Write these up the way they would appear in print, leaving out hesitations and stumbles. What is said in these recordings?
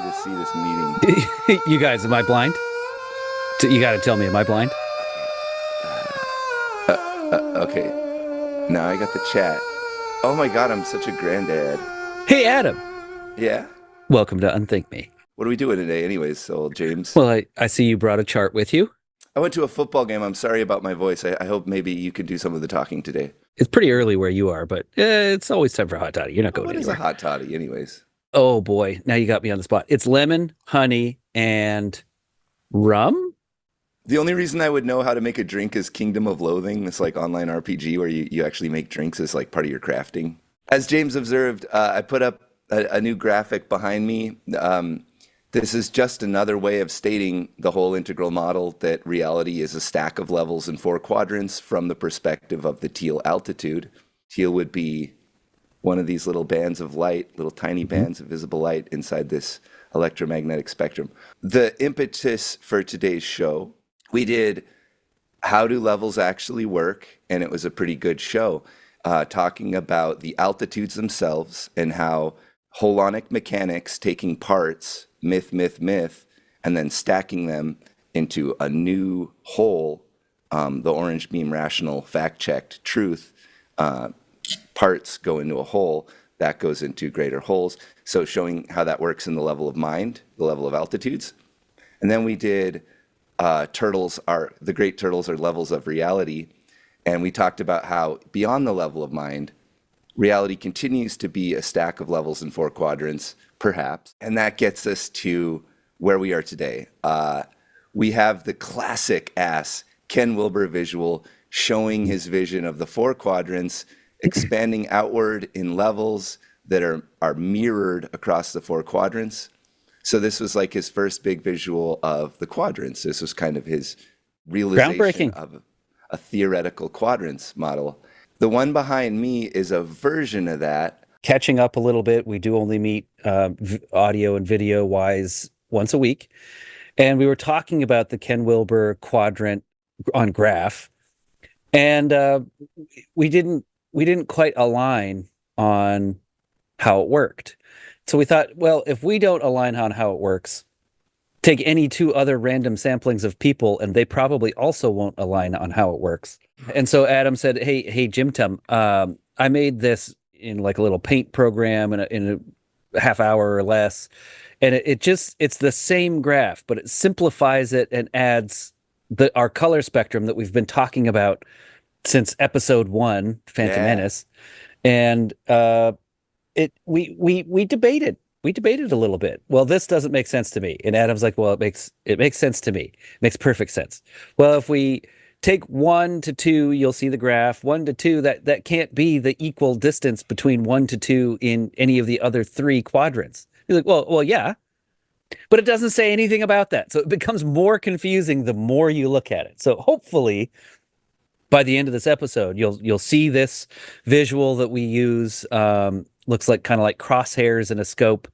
to see this meeting. You guys, am I blind? You got to tell me, am I blind? Okay, now I got the chat. Oh my God, I'm such a granddad. Hey, Adam. Yeah? Welcome to Unthink Me. What are we doing today anyways, so James? Well, I see you brought a chart with you. I went to a football game. I'm sorry about my voice. I hope maybe you can do some of the talking today. It's pretty early where you are, but it's always time for hot toddy. You're not going What is anywhere. a hot toddy anyways? Oh boy, now you got me on the spot. It's lemon, honey, and rum? The only reason I would know how to make a drink is Kingdom of Loathing, this like online RPG where you actually make drinks as like part of your crafting. As James observed, I put up a new graphic behind me. This is just another way of stating the whole integral model that reality is a stack of levels in four quadrants from the perspective of the teal altitude. Teal would be one of these little bands of light, little tiny bands of visible light inside this electromagnetic spectrum. The impetus for today's show, we did how do levels actually work, and it was a pretty good show, talking about the altitudes themselves and how holonic mechanics taking parts, myth, and then stacking them into a new whole, the orange beam rational fact-checked truth, parts go into a whole, that goes into greater wholes. So showing how that works in the level of mind, the level of altitudes. And then we did the great turtles are levels of reality. And we talked about how beyond the level of mind, reality continues to be a stack of levels in four quadrants, perhaps. And that gets us to where we are today. We have the classic ass Ken Wilber visual showing his vision of the four quadrants expanding outward in levels that are mirrored across the four quadrants. So this was like his first big visual of the quadrants. This was kind of his realization of a theoretical quadrants model. The one behind me is a version of that. Catching up a little bit, we do only meet audio and video wise once a week. And we were talking about the Ken Wilber quadrant on graph. And we didn't quite align on how it worked. So we thought, well, if we don't align on how it works, take any two other random samplings of people, and they probably also won't align on how it works. And so Adam said, hey, Jim Tum, I made this in like a little paint program in a half hour or less. And it's the same graph, but it simplifies it and adds our color spectrum that we've been talking about since episode 1, Phantom Menace. And we debated. We debated a little bit. Well, this doesn't make sense to me. And Adam's like, well, it makes sense to me. It makes perfect sense. Well, if we take 1 to 2, you'll see the graph. 1 to 2, that can't be the equal distance between 1 to 2 in any of the other 3 quadrants. He's like, well, yeah. But it doesn't say anything about that. So it becomes more confusing the more you look at it. So hopefully by the end of this episode, you'll see this visual that we use. Looks like kind of like crosshairs in a scope,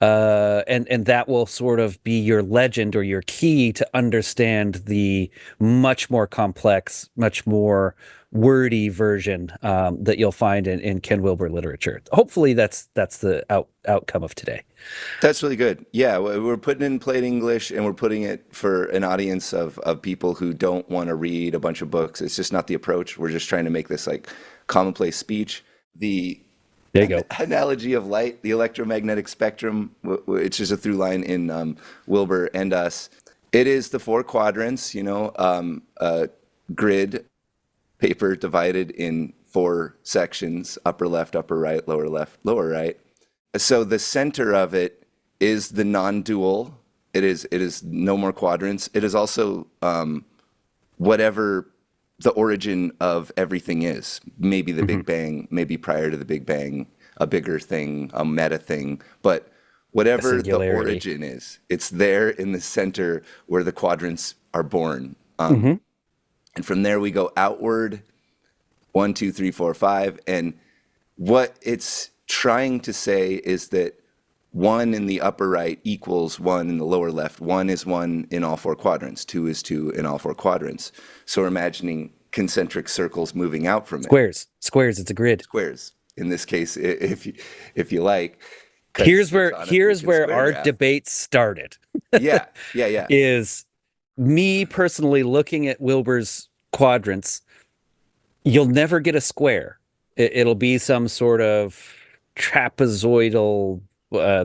and that will sort of be your legend or your key to understand the much more complex, much more wordy version that you'll find in Ken Wilber literature. Hopefully, that's the outcome of today. That's really good. Yeah, we're putting in plain English, and we're putting it for an audience of people who don't want to read a bunch of books. It's just not the approach. We're just trying to make this like commonplace speech. There you go. Analogy of light, the electromagnetic spectrum, which is a through line in Wilber and us. It is the four quadrants, grid paper divided in 4 sections, upper left, upper right, lower left, lower right. So the center of it is the non-dual. It is no more quadrants. It is also whatever the origin of everything is. Maybe the Big Bang, maybe prior to the Big Bang, a bigger thing, a meta thing, but whatever the origin is, it's there in the center where the quadrants are born. And from there we go outward, 1, 2, 3, 4, 5. And what it's trying to say is that 1 in the upper right equals 1 in the lower left. 1 is 1 in all 4 quadrants. 2 is 2 in all 4 quadrants. So we're imagining concentric circles moving out from it. Squares. It's a grid. Squares, in this case, if you like. because Here's where our debate started. Yeah. Is me personally looking at Wilber's quadrants. You'll never get a square. It'll be some sort of trapezoidal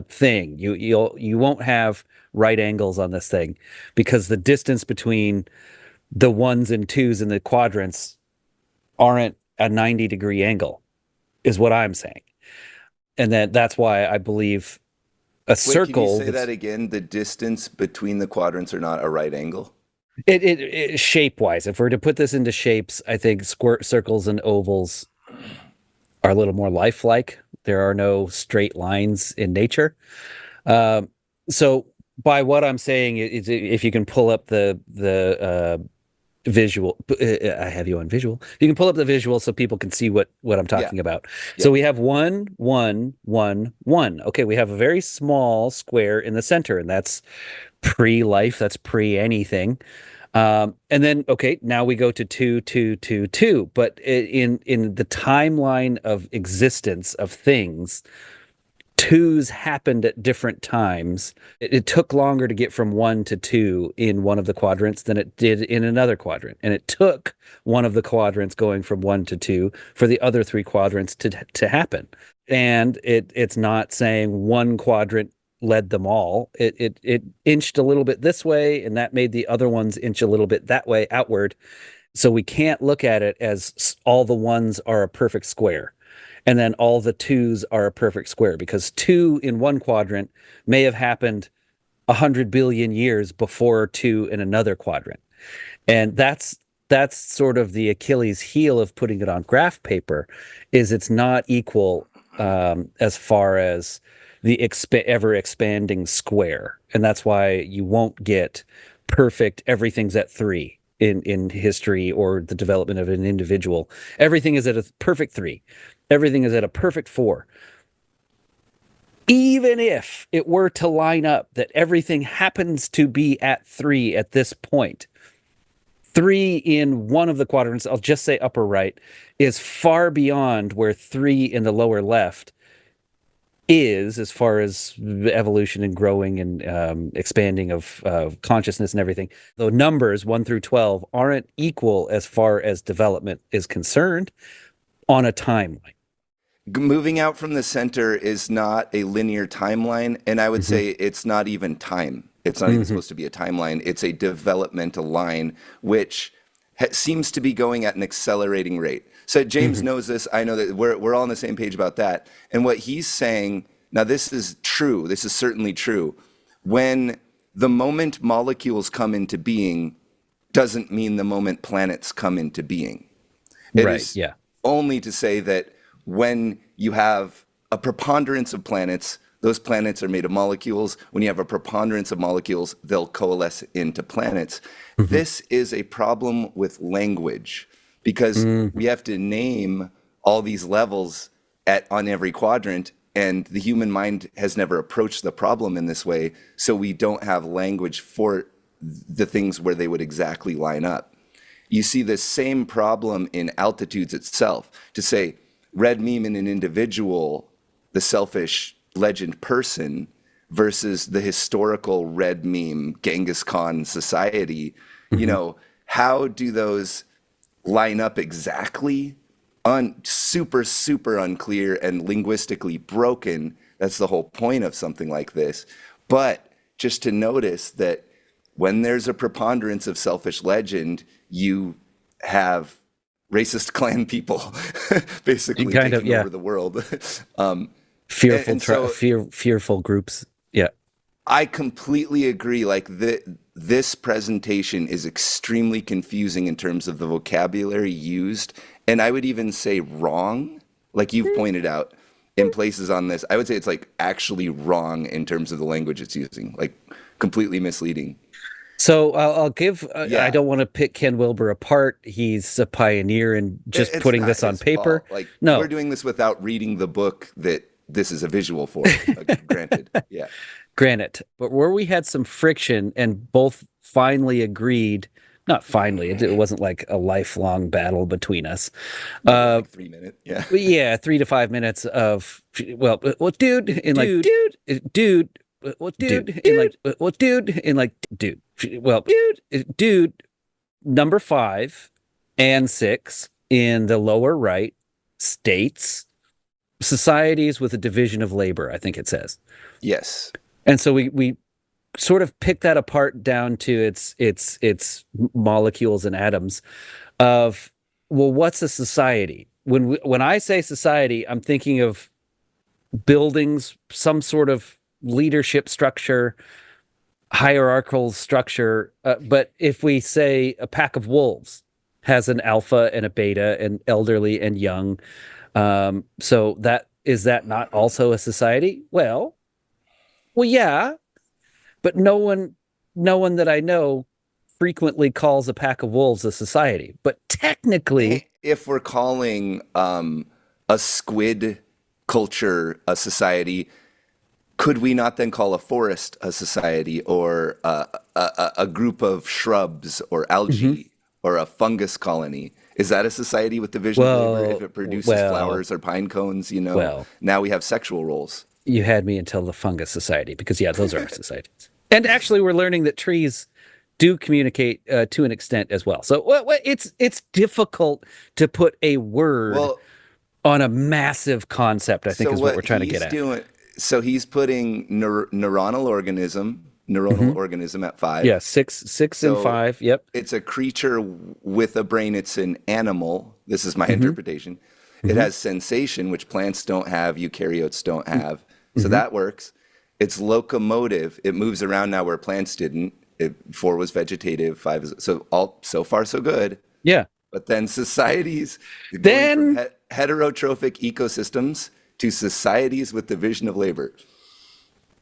thing. You won't have right angles on this thing because the distance between the ones and twos in the quadrants aren't a 90-degree angle, is what I'm saying. And that's why I believe a circle. Can you say that again? The distance between the quadrants are not a right angle? It shape-wise, if we're to put this into shapes, I think circles and ovals are a little more lifelike. There are no straight lines in nature. So by what I'm saying is, if you can pull up the visual, I have you on visual. You can pull up the visual so people can see what I'm talking about. Yeah. So we have 1, 1, 1, 1. Okay, we have a very small square in the center, and that's pre-life. That's pre-anything. And then, okay, now we go to 2, 2, 2, 2. But in the timeline of existence of things, twos happened at different times. It took longer to get from 1 to 2 in one of the quadrants than it did in another quadrant. And it took one of the quadrants going from 1 to 2 for the other 3 quadrants to happen. And it's not saying one quadrant led them all. It inched a little bit this way, and that made the other ones inch a little bit that way outward. So we can't look at it as all the ones are a perfect square and then all the twos are a perfect square, because 2 in one quadrant may have happened 100 billion years before 2 in another quadrant. And that's sort of the Achilles heel of putting it on graph paper, is it's not equal as far as the ever expanding square. And that's why you won't get perfect everything's at 3 in history or the development of an individual. Everything is at a perfect 3. Everything is at a perfect 4. Even if it were to line up that everything happens to be at 3 at this point, 3 in one of the quadrants, I'll just say upper right, is far beyond where 3 in the lower left is, as far as evolution and growing and expanding of consciousness and everything. The numbers 1 through 12 aren't equal as far as development is concerned on a timeline. Moving out from the center is not a linear timeline, and I would say it's not even time. It's not even supposed to be a timeline. It's a developmental line, which seems to be going at an accelerating rate. So James knows this. I know that we're all on the same page about that. And what he's saying, now this is true. This is certainly true. When the moment molecules come into being doesn't mean the moment planets come into being. It is only to say that when you have a preponderance of planets, those planets are made of molecules. When you have a preponderance of molecules, they'll coalesce into planets. This is a problem with language, because we have to name all these levels on every quadrant, and the human mind has never approached the problem in this way, so we don't have language for the things where they would exactly line up. You see the same problem in altitudes itself. To say red meme in an individual, the selfish legend person, versus the historical red meme Genghis Khan society, you know, how do those line up exactly? Super unclear and linguistically broken. That's the whole point of something like this. But just to notice that when there's a preponderance of selfish legend, you have racist clan people basically taking over the world. Fearful groups. Yeah. I completely agree. Like this presentation is extremely confusing in terms of the vocabulary used. And I would even say wrong, like you've pointed out in places on this. I would say it's like actually wrong in terms of the language it's using, like completely misleading. So I'll give, I don't want to pick Ken Wilber apart. He's a pioneer in just putting this on paper. Like, we're doing this without reading the book that this is a visual for, granted. Granted. But where we had some friction and both finally agreed, not finally. It wasn't like a lifelong battle between us. Maybe Uh, like 3 minutes. Yeah. yeah, 3 to 5 minutes of well, dude, in like dude, well, dude, in like well, dude, in like dude, well, dude, number 5 and 6 in the lower right states societies with a division of labor, I think it says. Yes. And so we sort of pick that apart down to its molecules and atoms of, well, what's a society? When I say society, I'm thinking of buildings, some sort of leadership structure, hierarchical structure. But if we say a pack of wolves has an alpha and a beta and elderly and young, so that is that not also a society? Well, yeah, but no one that I know frequently calls a pack of wolves a society. But technically, If we're calling a squid culture a society, could we not then call a forest a society, or a group of shrubs or mhm. algae or a fungus colony? Is that a society with division of labor if well, it produces well, flowers or pine cones? well, Now we have sexual roles. you had me until the fungus society because yeah, those are societies. And actually, we're learning that trees do communicate to an extent as well. So it's difficult to put a word Well, on a massive concept, I think so is what we're what trying to get he's at. doing, so he's putting neuronal Hmm. organism at 5. Yeah, six and So 5. Yep. it's a creature with a brain. It's an animal. This is my Hmm. interpretation. It Hmm. has sensation, which plants don't have, eukaryotes don't have. So Hmm. that works. It's locomotive. It moves around now where plants didn't. 4 was vegetative, 5 is so far so good. Yeah. But then societies going from Then heterotrophic ecosystems to societies with division of labor.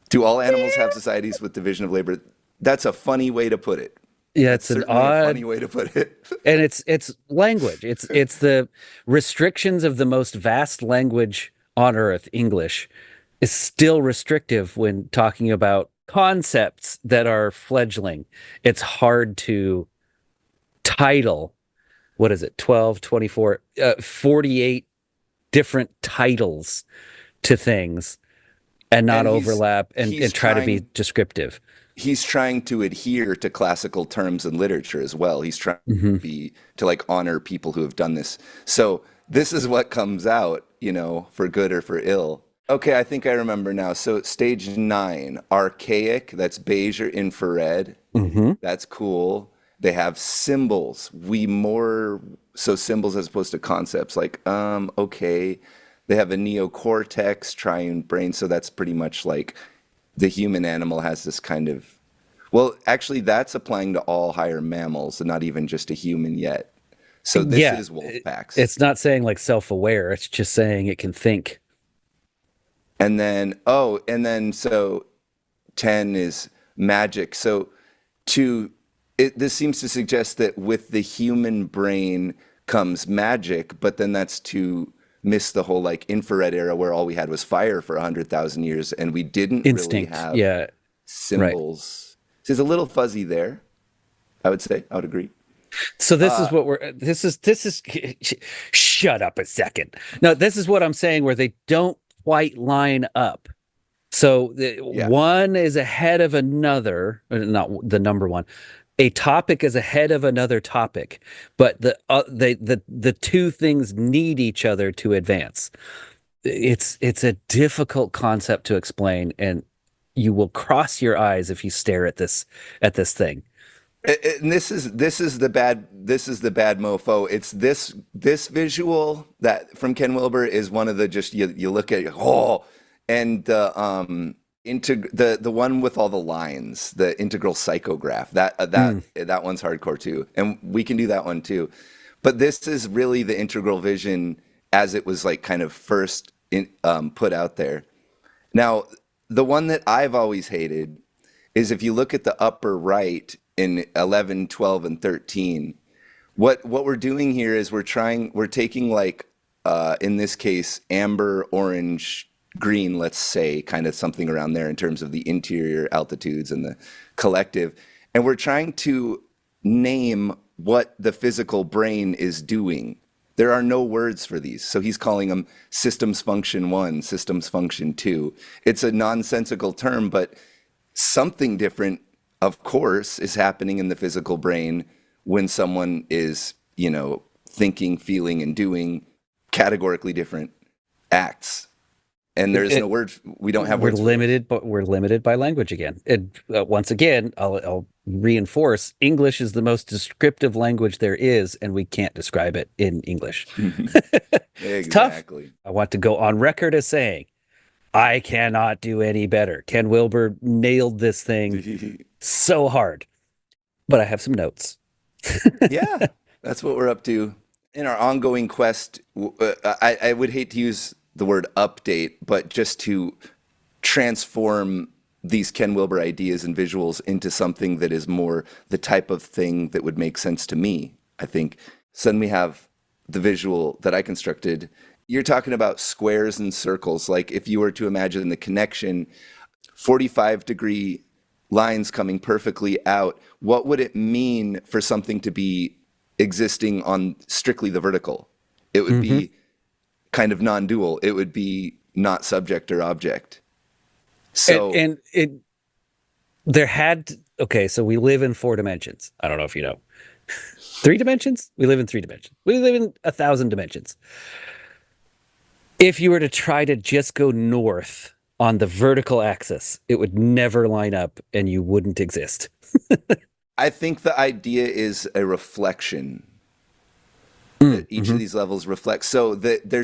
Do all animals have societies with division of labor? That's a funny way to put it. yeah, That's it's an certainly a funny odd, way to put it. and it's language. It's the restrictions of the most vast language on earth, English, is still restrictive when talking about concepts that are fledgling. It's hard to title, what is it, 12, 24, 48 different titles to things and not And he's overlap and he's try to be trying descriptive. he's trying to adhere to classical terms and literature as well. He's trying Hmm. to like honor people who have done this. So this is what comes out, for good or for ill. Okay, I think I remember now. So stage 9, archaic, that's beige or infrared. Hmm. That's cool. They have symbols. So symbols as opposed to concepts. Like, okay. They have a neocortex, triune brain. So that's pretty much like the human animal has this kind of. Well, actually, that's applying to all higher mammals and not even just a human yet. So this Yeah, is wolf packs. it's not saying like self-aware. It's just saying it can think. So 10 is magic. So to this seems to suggest that with the human brain comes magic, but then that's to miss the whole like infrared era where all we had was fire for 100,000 years and we didn't really Instinct. have Yeah, right. symbols. So it's a little fuzzy there, I would say. I would agree. So this is Uh, what we're this is shut up a second. No, this is what I'm saying where they don't quite line up. So yeah. one is ahead of another, not the number one. A topic is ahead of another topic, but the two things need each other to advance. It's a difficult concept to explain, and you will cross your eyes if you stare at this thing. And this is the bad mofo. It's this visual that from Ken Wilber is one of the just you look at it, and the one with all the lines, the integral psychograph, Mm. that one's hardcore too, and we can do that one too. But this is really the integral vision as it was like kind of first put out there. Now, the one that I've always hated is if you look at the upper right in 11, 12, and 13, what we're doing here is we're taking like in this case amber, orange, green, let's say, kind of something around there in terms of the interior altitudes and the collective, and we're trying to name what the physical brain is doing. There are no words for these. So he's calling them systems function one, systems function two. It's a nonsensical term, but something different, of course, is happening in the physical brain when someone is, thinking, feeling, and doing categorically different acts. And there's no word. We don't have We're words. limited, but we're limited by language again. And once again, I'll reinforce: English is the most descriptive language there is, and we can't describe it in English. It's tough. Exactly. I want to go on record as saying I cannot do any better. Ken Wilber nailed this thing so hard, but I have some notes. Yeah, that's what we're up to in our ongoing quest. I would hate to use the word update, but just to transform these Ken Wilber ideas and visuals into something that is more the type of thing that would make sense to me, I think. So then we have the visual that I constructed. You're talking about squares and circles. Like if you were to imagine the connection, 45-degree lines coming perfectly out, what would it mean for something to be existing on strictly the vertical? It would be kind of non-dual. It would be not subject or object. So Okay, so we live in 4 dimensions. I don't know if you know. 3 dimensions? We live in 3 dimensions. We live in 1,000 dimensions. If you were to try to just go north on the vertical axis, it would never line up and you wouldn't exist. I think the idea is a reflection. That each of these levels reflects. So that there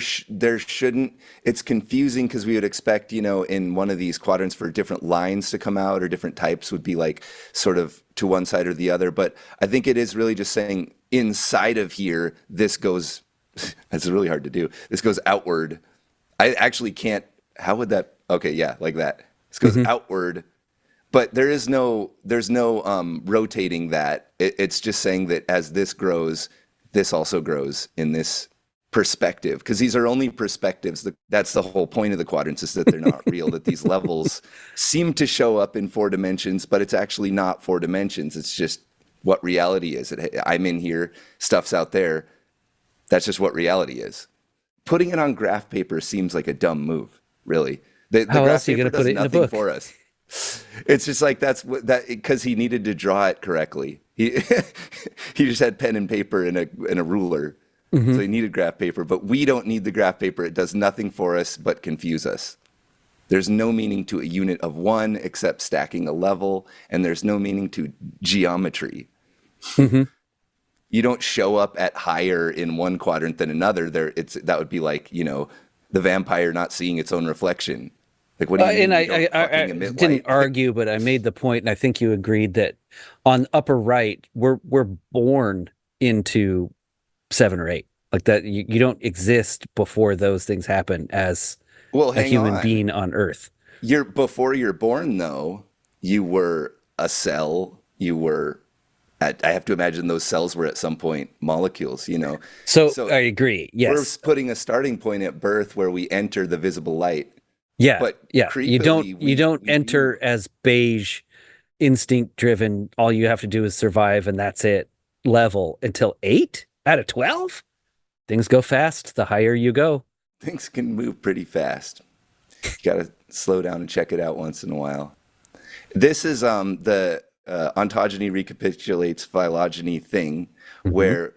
shouldn't, it's confusing because we would expect, in one of these quadrants for different lines to come out, or different types would be like sort of to one side or the other. But I think it is really just saying inside of here, this goes, it's really hard to do. This goes outward. I actually can't, how would that, okay, yeah, like that. This goes outward. But there's no rotating that. It's just saying that as this grows, this also grows in this perspective, because these are only perspectives. That's the whole point of the quadrants, is that they're not real, that these levels seem to show up in 4 dimensions, but it's actually not 4 dimensions. It's just what reality is. I'm in here, stuff's out there. That's just what reality is. Putting it on graph paper seems like a dumb move, really. The How graph else are you paper going to put does it in a nothing book? for us. It's just like because he needed to draw it correctly. He just had pen and paper and a ruler, so he needed graph paper. But we don't need the graph paper. It does nothing for us but confuse us. There's no meaning to a unit of 1 except stacking a level, and there's no meaning to geometry. You don't show up at higher in one quadrant than another. That would be like the vampire not seeing its own reflection. Like, what do you mean? And You don't I fucking emit didn't light? argue, but I made the point, and I think you agreed that on upper right, we're born into 7 or 8. Like that, you don't exist before those things happen as Well, a hang human on. being on Earth. Before you're born, though, you were a cell. You were I have to imagine those cells were at some point molecules. So So I agree. we're Yes. putting a starting point at birth where we enter the visible light. Yeah. But Yeah. creepily, You don't we enter do. as beige, instinct driven. All you have to do is survive, and that's it. Level until 8 out of 12. Things go fast the higher you go. Things can move pretty fast. You got to slow down and check it out once in a while. This is the ontogeny recapitulates phylogeny thing, Mhm. where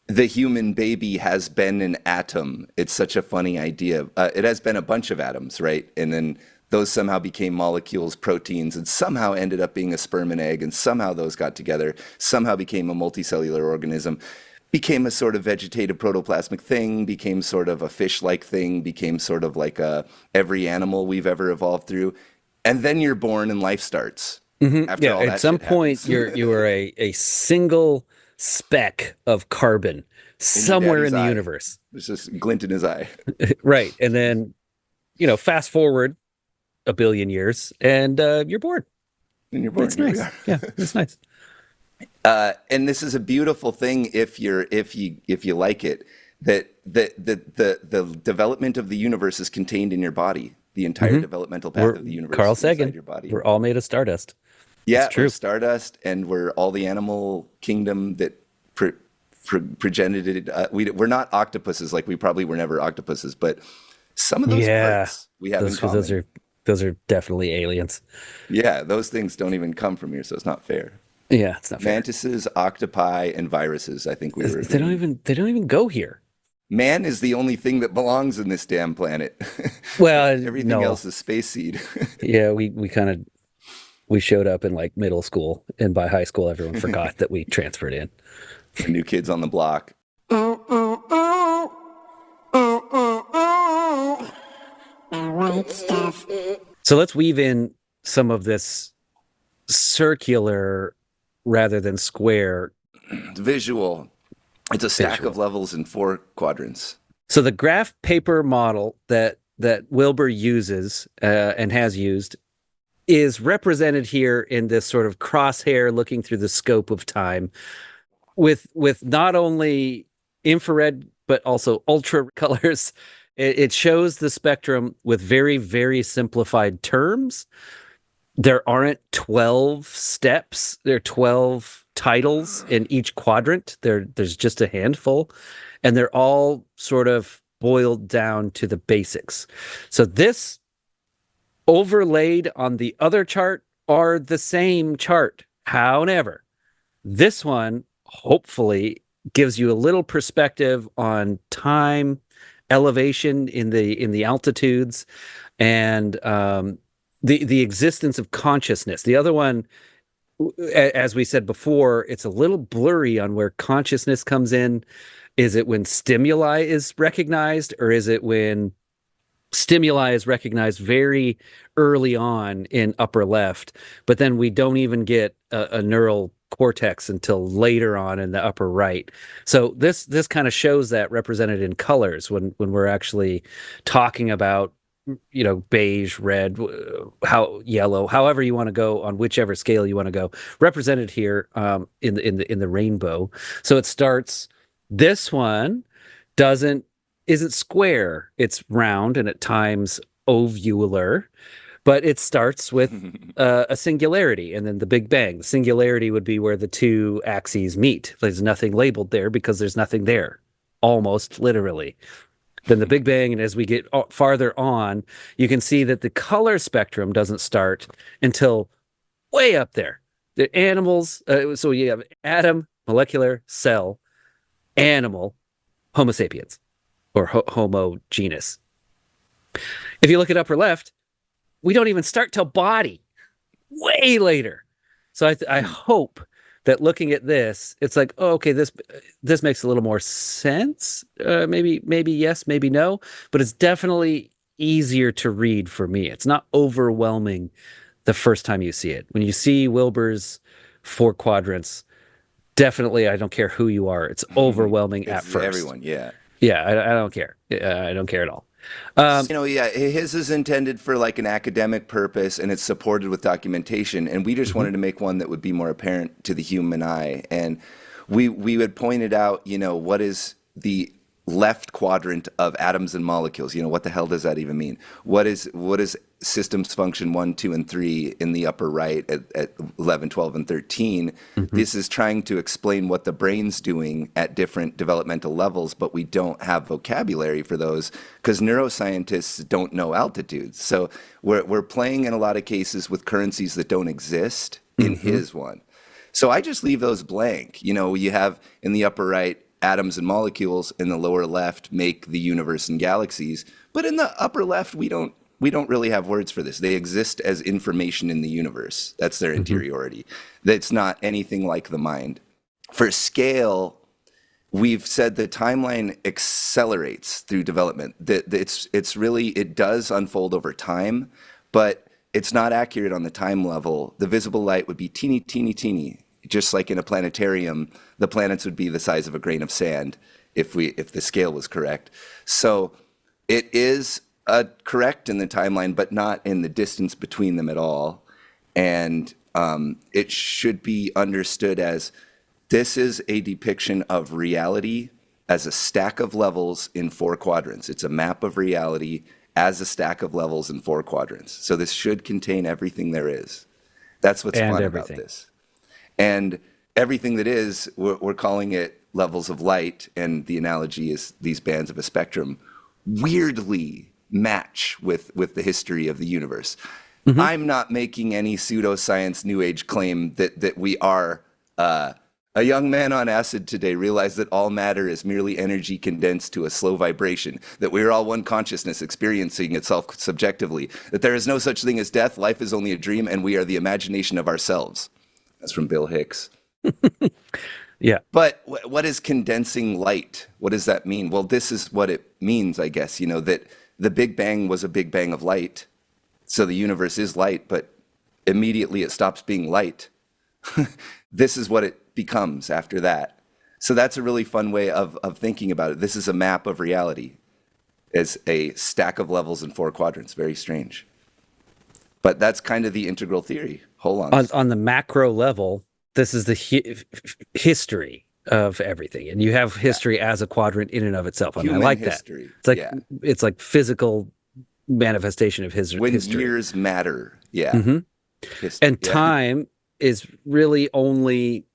the human baby has been an atom. It's such a funny idea. It has been a bunch of atoms, right? And then those somehow became molecules, proteins, and somehow ended up being a sperm and egg, and somehow those got together, somehow became a multicellular organism, became a sort of vegetative protoplasmic thing, became sort of a fish-like thing, became sort of like every animal we've ever evolved through. And then you're born and life starts after Yeah, all at that some shit point happens. you are a single speck of carbon In your somewhere daddy's in the eye. universe. There's just a glint in his eye. Right. And then, fast forward a billion years and you're bored. And you're born. It's Here we nice. are. Yeah, it's nice. And this is a beautiful thing if you like it, that the development of the universe is contained in your body. The entire hmm developmental path We're of the universe Carl is inside Sagan. your body. We're all made of stardust. It's Yeah, we're true. stardust, and we're all the animal kingdom that progenited. We're not octopuses, like we probably were never octopuses, but some of those Yeah. parts we have in Those common. are definitely aliens. Yeah, those things don't even come from here, so it's not fair. Yeah, it's not fair. Mantises, octopi, and viruses, I think we were agreeing. They don't even go here. Man is the only thing that belongs in this damn planet. Well, Everything no. else is space seed. Yeah, we kind of we showed up in like middle school, and by high school everyone forgot that we transferred in. The new kids on the block. White stuff. So let's weave in some of this circular rather than square Visual. It's a stack visual. of levels in 4 quadrants. So the graph paper model that Wilbur uses and has used is represented here in this sort of crosshair looking through the scope of time with not only infrared but also ultra colors. It shows the spectrum with very, very simplified terms. There aren't 12 steps. There are 12 titles in each quadrant. There's just a handful, and they're all sort of boiled down to the basics. So this overlaid on the other chart are the same chart. However, this one hopefully gives you a little perspective on time, elevation in the altitudes, and the existence of consciousness. The other one, as we said before, it's a little blurry on where consciousness comes in. Is it when stimuli is recognized, or is it when stimuli is recognized very early on in upper left, but then we don't even get a neural cortex until later on in the upper right? So this kind of shows that represented in colors when we're actually talking about, you know, beige, red, how yellow, however you want to go on whichever scale you want to go, represented here in the rainbow. So it starts. This one doesn't isn't square. It's round and at times ovular, but it starts with a singularity and then the Big Bang. The singularity would be where the two axes meet. There's nothing labeled there because there's nothing there, almost literally. Then the Big Bang, and as we get farther on, you can see that the color spectrum doesn't start until way up there. The animals, so you have atom, molecular, cell, animal, Homo sapiens, or Homo genus. If you look at upper left, we don't even start till body, way later. So I hope that looking at this, it's like, oh, okay, this makes a little more sense. Maybe yes, maybe no, but it's definitely easier to read for me. It's not overwhelming the first time you see it. When you see Wilbur's 4 quadrants, definitely, I don't care who you are, it's overwhelming at It's first. everyone, yeah. Yeah, I don't care. I don't care at all. Yeah, his is intended for like an academic purpose and it's supported with documentation. And we just wanted to make one that would be more apparent to the human eye. And we had pointed out, what is the left quadrant of atoms and molecules? What the hell does that even mean? What is systems function 1, 2, and 3 in the upper right at 11, 12, and 13? This is trying to explain what the brain's doing at different developmental levels, but we don't have vocabulary for those because neuroscientists don't know altitudes. So we're playing in a lot of cases with currencies that don't exist in his one. So I just leave those blank. You have in the upper right atoms and molecules, in the lower left make the universe and galaxies, but in the upper left we don't really have words for this. They exist as information in the universe. That's their interiority. That's not anything like the mind. For scale, we've said the timeline accelerates through development. That it does unfold over time, but it's not accurate on the time level. The visible light would be teeny, teeny, teeny. Just like in a planetarium, the planets would be the size of a grain of sand if the scale was correct. So it is correct in the timeline, but not in the distance between them at all. And it should be understood as this is a depiction of reality as a stack of levels in 4 quadrants. It's a map of reality as a stack of levels in 4 quadrants. So this should contain everything there is. That's what's And fun about everything. this. And everything that is, we're calling it levels of light. And the analogy is these bands of a spectrum weirdly match with the history of the universe. Mm-hmm. I'm not making any pseudoscience new age claim that we are. A young man on acid today realized that all matter is merely energy condensed to a slow vibration, that we are all one consciousness experiencing itself subjectively, that there is no such thing as death, life is only a dream, and we are the imagination of ourselves. That's from Bill Hicks. Yeah. But what is condensing light? What does that mean? Well, this is what it means, I guess, that the Big Bang was a big bang of light. So the universe is light, but immediately it stops being light. This is what it becomes after that. So that's a really fun way of thinking about it. This is a map of reality as a stack of levels in 4 quadrants. Very strange. But that's kind of the integral theory. Holons. On the macro level, this is the history of everything, and you have history as a quadrant in and of itself. I mean, I Human like history. that. It's like physical manifestation of his When history. years matter. Yeah. Mm-hmm. And time is really only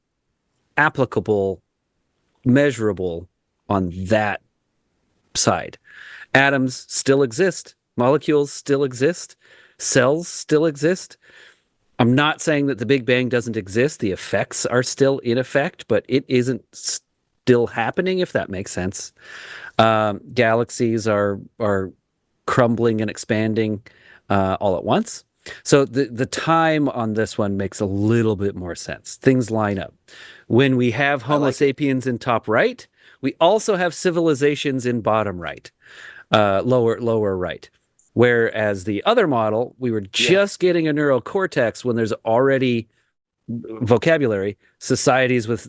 applicable, measurable on that side. Atoms still exist. Molecules still exist. Cells still exist. I'm not saying that the Big Bang doesn't exist. The effects are still in effect, but it isn't still happening, if that makes sense. Galaxies are crumbling and expanding all at once. So the time on this one makes a little bit more sense. Things line up. When we have Homo sapiens in top right, we also have civilizations in bottom right, lower right. Whereas the other model, we were just getting a neural cortex when there's already vocabulary, societies with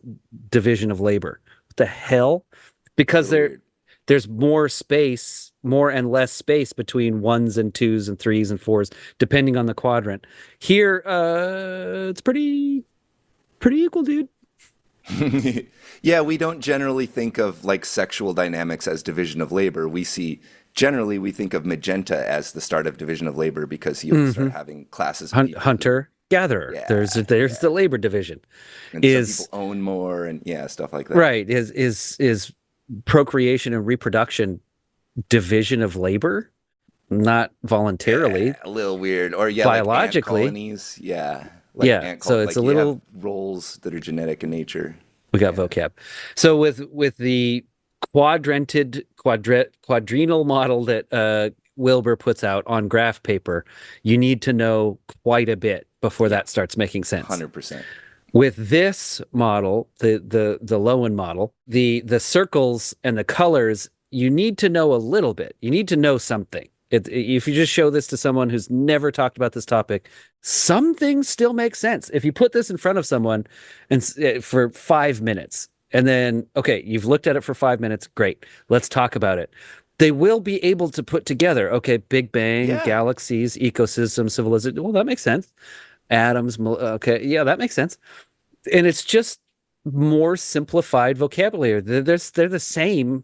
division of labor. What the hell? Because there's more space, more and less space between 1s and 2s and 3s and 4s, depending on the quadrant. Here, it's pretty equal, dude. Yeah, we don't generally think of like sexual dynamics as division of labor. Generally we think of magenta as the start of division of labor because you start having classes of people. Hunter, gatherer. Yeah, There's the labor division. And some people own more and stuff like that. Right. Is procreation and reproduction division of labor? Not voluntarily. Yeah, a little weird. Or biologically. Like ant colonies. Yeah. So it's a little roles that are genetic in nature. We got vocab. So with the quadrenal model that Wilber puts out on graph paper, you need to know quite a bit before that starts making sense. 100%. With this model, the Lowen model, the circles and the colors, you need to know a little bit. You need to know something. If you just show this to someone who's never talked about this topic, some things still make sense. If you put this in front of someone and for 5 minutes, and then, okay, you've looked at it for 5 minutes, great, let's talk about it. They will be able to put together, okay, Big Bang, galaxies, ecosystem, civilization. Well, that makes sense. Atoms, okay, yeah, that makes sense. And it's just more simplified vocabulary. They're the same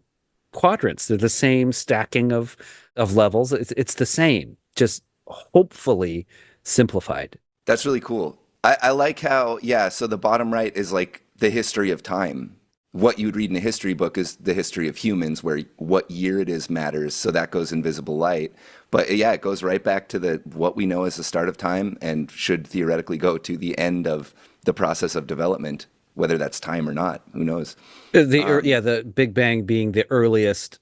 quadrants. They're the same stacking of levels. It's the same, just hopefully simplified. That's really cool. I like how, so the bottom right is like the history of time. What you'd read in a history book is the history of humans, where what year it is matters. So that goes in visible light. But it goes right back to what we know as the start of time and should theoretically go to the end of the process of development, whether that's time or not. Who knows? The Big Bang being the earliest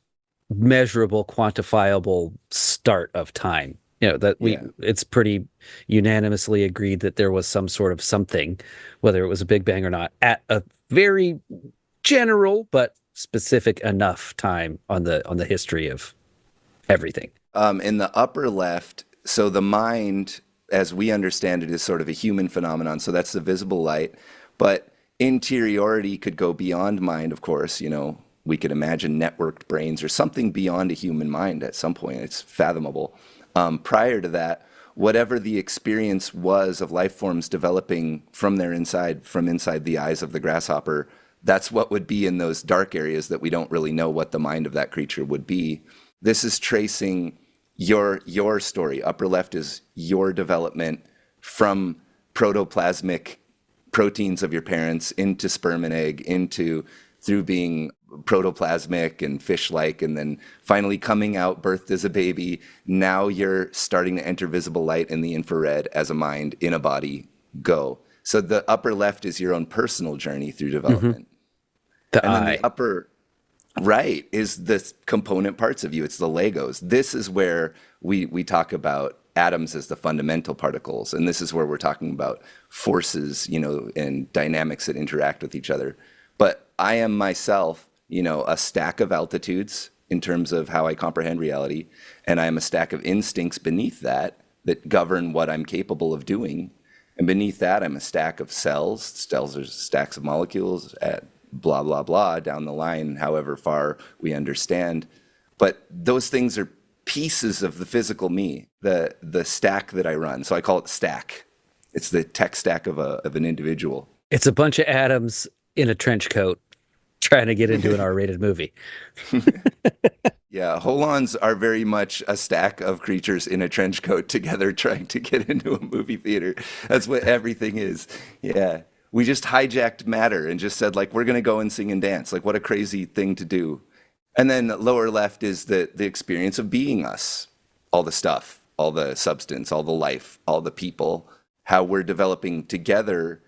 measurable, quantifiable start of time. It's pretty unanimously agreed that there was some sort of something, whether it was a Big Bang or not, at a very general but specific enough time on the history of everything. In the upper left, so the mind, as we understand it, is sort of a human phenomenon. So that's the visible light. But interiority could go beyond mind, of course. We could imagine networked brains or something beyond a human mind at some point. It's fathomable. Prior to that, whatever the experience was of life forms developing from inside the eyes of the grasshopper, that's what would be in those dark areas that we don't really know what the mind of that creature would be. This is tracing your story. Upper left is your development from protoplasmic proteins of your parents into sperm and egg, into through being protoplasmic and fish-like, and then finally coming out, birthed as a baby. Now you're starting to enter visible light in the infrared as a mind in a body. Go. So the upper left is your own personal journey through development. The And then eye. the upper right is the component parts of you. It's the Legos. This is where we talk about atoms as the fundamental particles. And this is where we're talking about forces, and dynamics that interact with each other. But I am myself, a stack of altitudes in terms of how I comprehend reality. And I am a stack of instincts beneath that govern what I'm capable of doing. And beneath that, I'm a stack of cells. Cells are stacks of molecules at blah, blah, blah down the line, however far we understand. But those things are pieces of the physical me, the stack that I run. So I call it stack. It's the tech stack of an individual. It's a bunch of atoms in a trench coat trying to get into an R-rated movie. Yeah, Holons are very much a stack of creatures in a trench coat together trying to get into a movie theater. That's what everything is. Yeah. We just hijacked matter and just said, like, we're going to go and sing and dance. Like, what a crazy thing to do. And then lower left is the experience of being us. All the stuff, all the substance, all the life, all the people, how we're developing together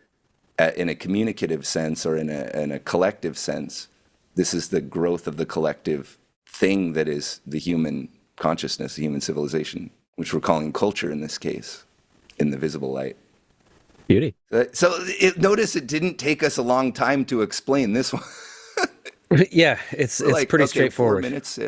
in a communicative sense or in a collective sense. This is the growth of the collective thing that is the human consciousness, the human civilization, which we're calling culture in this case, in the visible light. Beauty. So notice it didn't take us a long time to explain this one. Yeah, it's Like, pretty okay, straightforward. 4 minutes,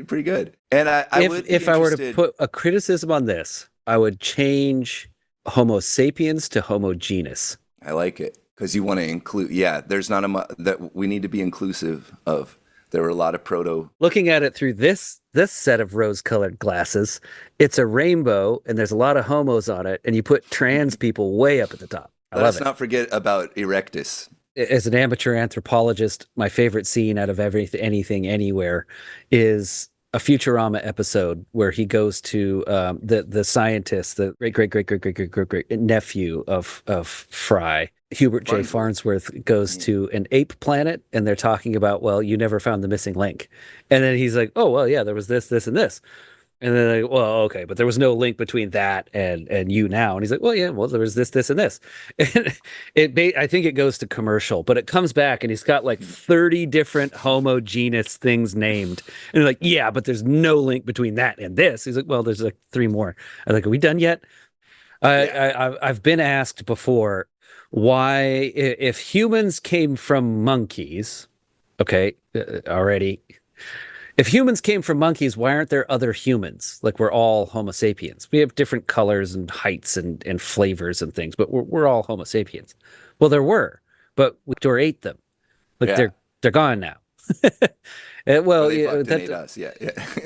pretty good. And I would be if I were to interested- put a criticism on this, I would change Homo sapiens to Homo genus. I like it because you want to include. Yeah, there's not that we need to be inclusive of. There were a lot of proto. Looking at it through this set of rose-colored glasses, it's a rainbow, and there's a lot of homos on it, and you put trans people way up at the top. I love Let's it. not forget about Erectus. As an amateur anthropologist, my favorite scene out of anything, anywhere, is a Futurama episode where he goes to the scientist, the great nephew of Fry. Hubert J. Farnsworth goes to an ape planet, and they're talking about, well, you never found the missing link. And then he's like, oh, well, yeah, there was this, and this. And then they, well, okay, but there was no link between that and you now. And he's like, well, yeah, well, there was this, and this. And I think it goes to commercial, but it comes back and he's got like 30 different homogeneous things named. And they're like, yeah, but there's no link between that and this. He's like, well, there's like 3 more. I'm like, are we done yet? I've been asked before why, if humans came from monkeys, okay, already. If humans came from monkeys, why aren't there other humans? Like, we're all Homo sapiens. We have different colors and heights and flavors and things, but we're all Homo sapiens. Well, there were, but we ate them. Like, they're gone now. Well, They yeah, fucked and ate us. Yeah.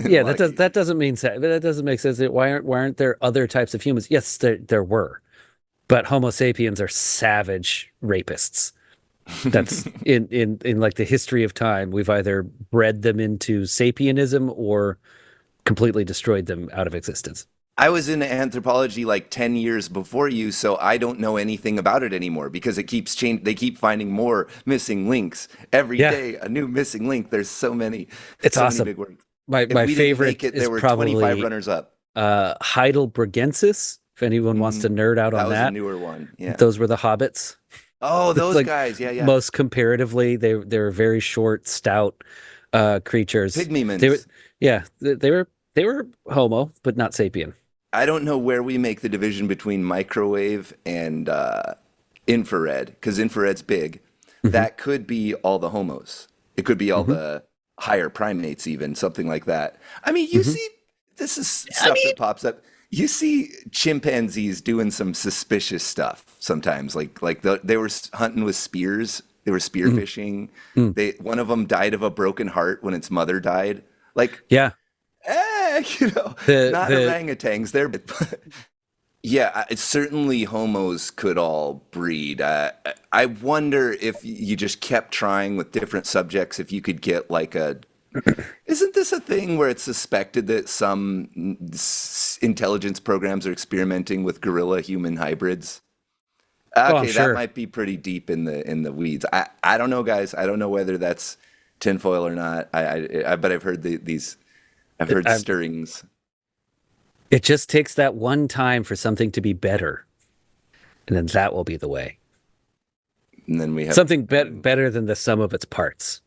yeah, that doesn't mean that doesn't make sense. Why aren't there other types of humans? Yes, there were, but Homo sapiens are savage rapists. That's in like the history of time. We've either bred them into sapienism or completely destroyed them out of existence. I was in anthropology like 10 years before you, so I don't know anything about it anymore because it keeps changing. They keep finding more missing links every day. A new missing link. There's so many. It's so awesome. Many big words. My favorite is there were probably 25 runners up. Heidelbergensis. If anyone wants to nerd out on That was that, a newer one. Yeah. those were the hobbits. Oh, those like, guys. Yeah. Most comparatively, they were very short, stout creatures. Pygmymons. They were Homo, but not sapien. I don't know where we make the division between microwave and infrared, because infrared's big. Mm-hmm. That could be all the homos. It could be all the higher primates, even something like that. I mean, you see, this is stuff that pops up. You see chimpanzees doing some suspicious stuff sometimes. They were hunting with spears. They were spear fishing. One of them died of a broken heart when its mother died. Like, yeah. Not orangutans. They're, yeah, it's certainly homos could all breed. I wonder if you just kept trying with different subjects, if you could get like a. Isn't this a thing where it's suspected that some intelligence programs are experimenting with gorilla human hybrids? Oh, I'm Okay, that sure. might be pretty deep in the weeds. I don't know, guys. I don't know whether that's tinfoil or not. But I've heard these. I've heard I, stirrings, it just takes that one time for something to be better, and then that will be the way. and then we have Something better than the sum of its parts.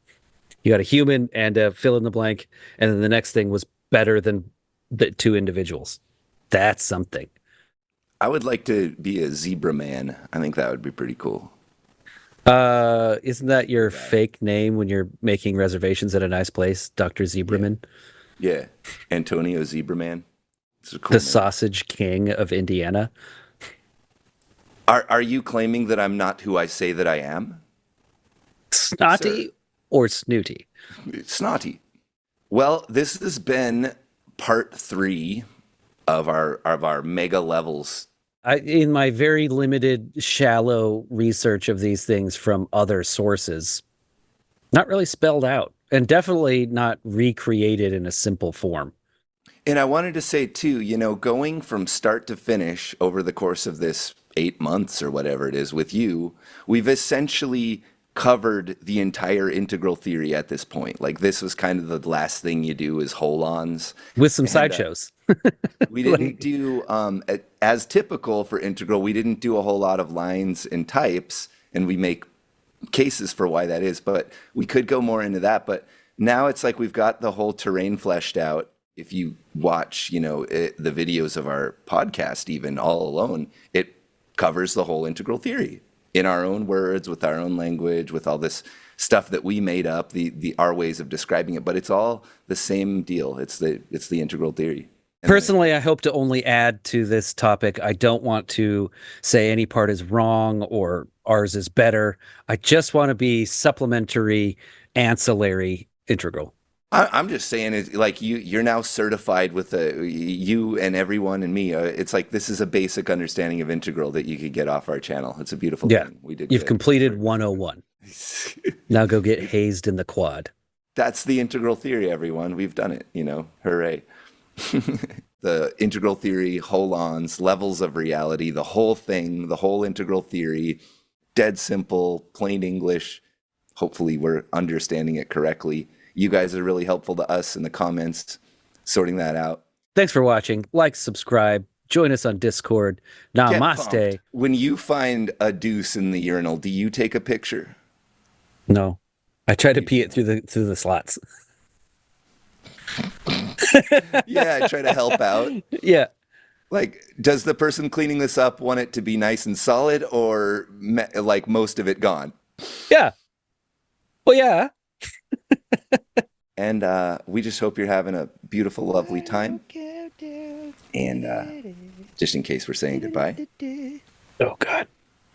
You got a human and a fill in the blank, and then the next thing was better than the two individuals. That's something. I would like to be a zebra man. I think that would be pretty cool. Isn't that your fake name when you're making reservations at a nice place, Dr. Zebraman? Yeah, Antonio Zebra Man. It's a cool The name. Sausage King of Indiana? Are you claiming that I'm not who I say that I am? Snotty Sir. or snooty? Snotty. Well, this has been part 3 of our mega levels. In my very limited, shallow research of these things from other sources, not really spelled out and definitely not recreated in a simple form. And I wanted to say too, going from start to finish over the course of this 8 months or whatever it is with you, we've essentially covered the entire integral theory at this point. Like this was kind of the last thing you do is holons. With some And sideshows. we didn't do, as typical for integral, we didn't do a whole lot of lines and types, and we make cases for why that is, but we could go more into that. But now it's like we've got the whole terrain fleshed out. If you watch, the videos of our podcast, even all alone, it covers the whole integral theory in our own words, with our own language, with all this stuff that we made up, the our ways of describing it. But it's all the same deal. It's the integral theory. And then Personally, I hope to only add to this topic. I don't want to say any part is wrong or ours is better. I just want to be supplementary, ancillary, integral. I'm just saying, it's like you're now certified with you and everyone and me. It's like this is a basic understanding of integral that you could get off our channel. It's a beautiful Yeah, thing. We did you've good. completed 101. Now go get hazed in the quad. That's the integral theory, everyone. We've done it, hooray. The integral theory, holons, levels of reality, the whole thing, the whole integral theory, dead simple, plain English. Hopefully we're understanding it correctly. You guys are really helpful to us in the comments, sorting that out. Thanks for watching. Like, subscribe, join us on Discord. Get Namaste. pumped. When you find a deuce in the urinal, do you take a picture? No, I try to pee it through the slots. Yeah, I try to help out. Yeah. Like, does the person cleaning this up want it to be nice and solid, or like most of it gone? Yeah. Well, yeah. And we just hope you're having a beautiful, lovely time. And just in case we're saying goodbye,